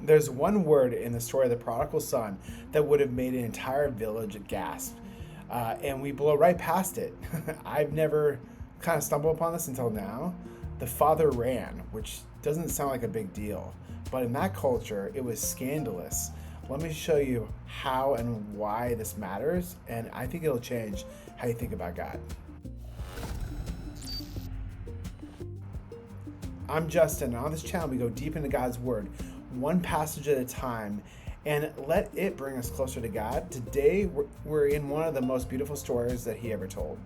There's one word in the story of the prodigal son that would have made an entire village gasp, and we blow right past it. I've never kind of stumbled upon this until now. The father ran, which doesn't sound like a big deal, but in that culture, it was scandalous. Let me show you how and why this matters, and I think it'll change how you think about God. I'm Justin, and on this channel, we go deep into God's Word, one passage at a time, and let it bring us closer to God. Today, we're in one of the most beautiful stories that He ever told.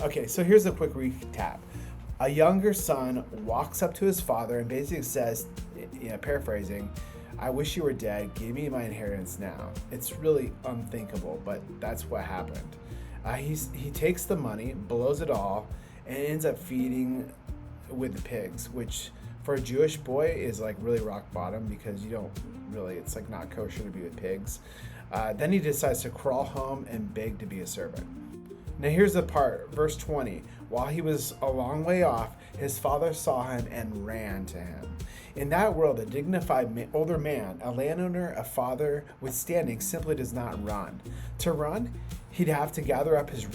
Okay, so here's a quick recap. A younger son walks up to his father and basically says, paraphrasing, "I wish you were dead. Give me my inheritance now." It's really unthinkable, but that's what happened. He takes the money, blows it all, and ends up feeding with the pigs, which for a Jewish boy is like really rock bottom, because you don't really, it's like not kosher to be with pigs. Then he decides to crawl home and beg to be a servant. Now here's the part, verse 20. While he was a long way off, his father saw him and ran to him. In that world, a dignified older man, a landowner, a father with standing, simply does not run. To run, he'd have to gather up his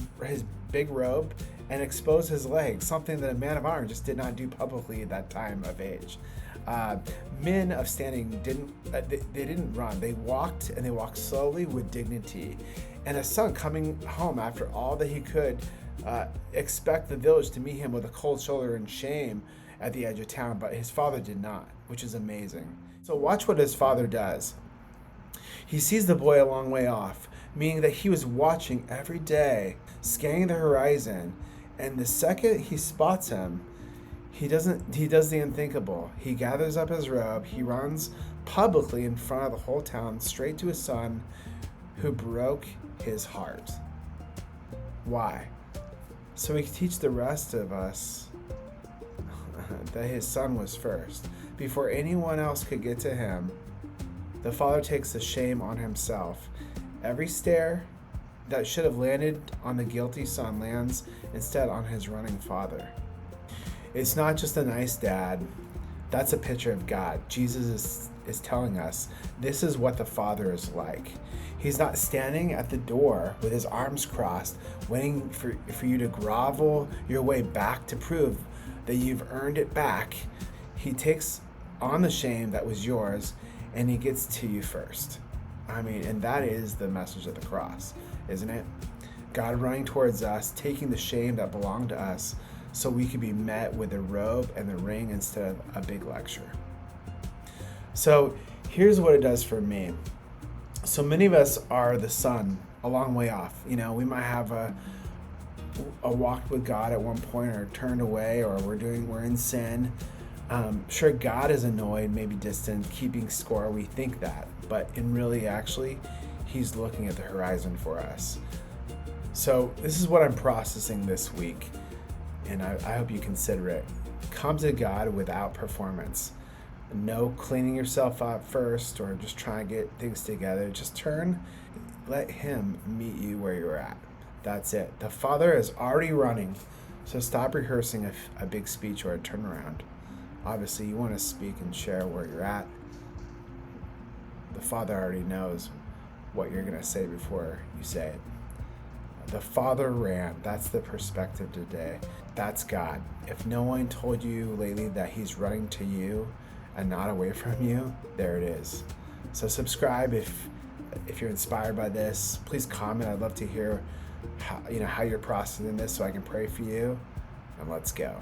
big robe and expose his legs, something that a man of honor just did not do publicly at that time of age. Men of standing didn't run. They walked, and they walked slowly with dignity. And a son coming home after all that he could expect the village to meet him with a cold shoulder and shame at the edge of town, but his father did not, which is amazing. So watch what his father does. He sees the boy a long way off, meaning that he was watching every day, scanning the horizon, and the second he spots him, he does the unthinkable. He gathers up his robe, he runs publicly in front of the whole town straight to his son who broke his heart. Why? So he could teach the rest of us that his son was first. Before anyone else could get to him, the father takes the shame on himself. Every stare that should have landed on the guilty son lands instead on his running father. It's not just a nice dad. That's a picture of God. Jesus is telling us this is what the Father is like. He's not standing at the door with his arms crossed, waiting for you to grovel your way back to prove that you've earned it back. He takes on the shame that was yours, and he gets to you first. And that is the message of the cross, isn't it? God running towards us, taking the shame that belonged to us, so we could be met with the robe and the ring instead of a big lecture. So here's what it does for me. So many of us are the son a long way off. We might have a walk with God at one point, or turned away, or we're in sin. Sure, God is annoyed, maybe distant, keeping score. We think that, but actually, He's looking at the horizon for us. So this is what I'm processing this week, and I hope you consider it. Come to God without performance. No cleaning yourself up first, or just trying to get things together. Just turn, let Him meet you where you're at. That's it. The Father is already running, so stop rehearsing a big speech or a turnaround. Obviously, you want to speak and share where you're at. The Father already knows what you're going to say before you say it. The Father ran. That's the perspective today. That's God. If no one told you lately that He's running to you and not away from you, there it is. So subscribe if you're inspired by this. Please comment. I'd love to hear how you're processing this, so I can pray for you. And let's go.